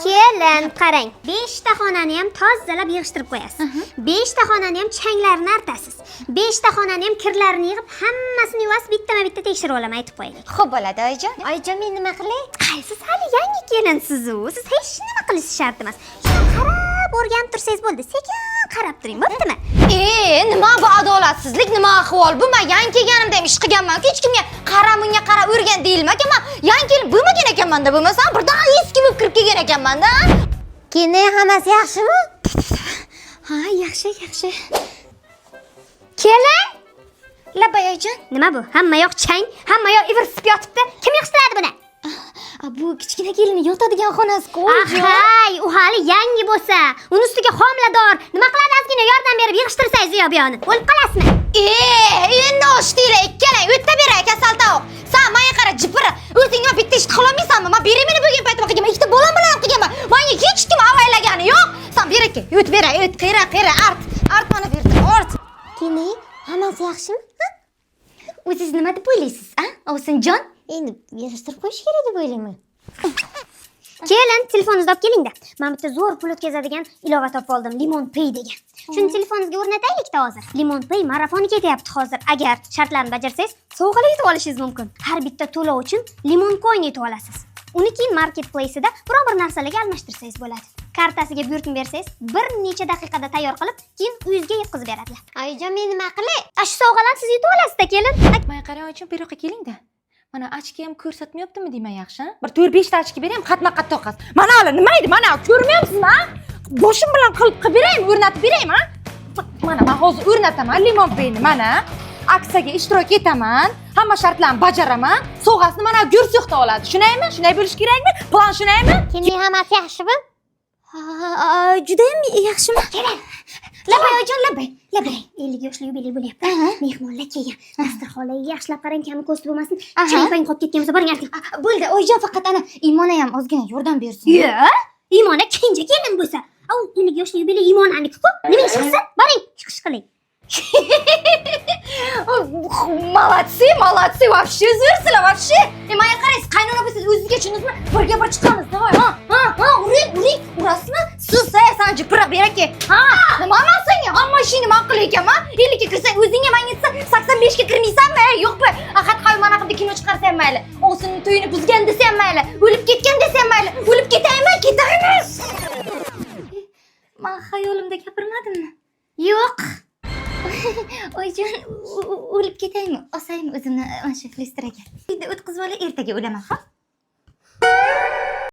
Kelin, qarang. 5 ta xonani ham tozalab yig'ishtirib qo'yasiz. 5 ta xonani ham changlarini artasiz. 5 ta xonani ham kirlarini yig'ib, hammasini yuvasiz, bittama-bitta tekshirib olaman, aytib qo'yaylik. Xo'p bo'ladi, oyijon. Oyijon, men nima qilay? Siz hali yangi kelinsiz-ku. Siz hech nima qilishingiz shart emas. Shuni qarab o'rganib tursangiz bo'ldi. Sekin qarab turing, bo'ptimi? Nima bu adolatsizlik, nima ahvol? Bu men yangi kelganimda ham ish qilganman-ku, hech kimga qara bunga qara o'rgan deyilmagan. Yangi kelin bo'lmagan ekanman-da, bo'lmasa birdan eski bo'lib kirib kelgan ekanman-da. Keyin hammasi yaxshimi? Ha, yaxshi. Kelin? Labay oyijon. Nima bu? Hamma yoq chang, hamma yoq ivirsib yotibdi. Kim yig'ishtiradi buni? Bu kichkina kelinning yotadigan xonasi-ku, oyijon. Hay, u hali yangi bo'lsa, uni ustiga homilador. Nima qiladi, ozgina yordam berib yig'ishtirsangiz u buyog'ini. O'lib qolasizmi? Endi oshdinglar ikkalang, o'tda beray kasal tovuq. Sen menga qara, jipira. O'zingga bitta ish qilolmaysanmi? Men berimini bo'lgan paytda qilganman, ikkita bolam bilan qilganman. Menga hech kim avaylagani yo'q. Sen ber aka, o't beray, o't, qira, art mana berdi, art. Kini, hammasi yaxshimi? O'zingiz nima deb o'ylaysiz, a? Ovsinjon? Endi yig'ishtirib qo'yish kerak deb o'ylayman. Kelin, telefoningizni olib keling-da. Men bitta zo'r pul o'tkazadigan ilova topib oldim, Limon Pay degan. Shuni telefoningizga o'rnataylik-da hozir. Limon Pay marafoni ketyapti hozir. Agar shartlarni bajarsangiz, sovg'alar yutib olishingiz mumkin. Har bitta to'lov uchun Limon Coin yutib olasiz. Uni keyin marketplace'ida biror bir narsalarga almashtirsangiz bo'ladi. Kartasiga buyurtma bersangiz, bir necha daqiqada tayyor qilib, keyin uyingizga yetkazib beradilar. Oyijon, men nima qilay? Shu sovg'alarni siz yutib olasizda, kelin. Mana qarang oyijon, bu yoqqa keling-da. Mana ochki ham ko'rsatmayaptimi deyman, yaxshi? Bir 4-5 ta ochki beraymi, qatma-qat toqasiz. Mana hali nima edi? Mana ko'rmayapsizmi? Boshim bilan qilib beraymi, o'rnatib beraymi? Mana men hozir o'rnataman Limon Payni, mana. Aksiyaga ishtirok etaman, hamma shartlarni bajaraman. Sovg'asini mana Gursuxda oladi. Shunaymi? Shunday bo'lish kerakmi? Plan shunaymi? Keyin hammasi yaxshimi? Juda ham yaxshimi? Kelin. Labay oyijon, labay. 50 yoshli yubiley bo'lyapti. Mehmonlar kelgan. Dasturxonlarga yaxshilab qarang, kami ko'st bo'lmasin. Chang-pang qolib ketgan bo'lsa, boring arting. Bo'ldi, oyijon, faqat ana Imona ham ozgina yordam bersin. Imona kenja kelin bo'lsa. 50 yoshli yubiley Imonaniki-ku. Nima ish qilsa, boring, chiqish qiling. Молодцы, вообще zo'rsizlar, вообще. Menga qaraysiz, qaynona bo'lsangiz o'zingizga tushundingizmi? Birga bir chiqamiz, davay. Uring, urasizmi? Siz sanji pira ber aka. Nima senga? Hamma ishingni men qilar ekanman. 50 ga kirsang o'zingga, menga 85 ga kirmaysanmi? Yo'qmi? Axat mana qilib kino chiqarsam mayli. O'zining to'yini buzgan desam mayli. O'lib ketgan desam mayli. O'lib ketaymi? Men xayolimda gapirmadimmi? Yo'q. Oyijon, o'lib ketaymi? Osaymi o'zimni mana shu flistiraga. Uyda o'tkazib olay, ertaga o'laman, ha?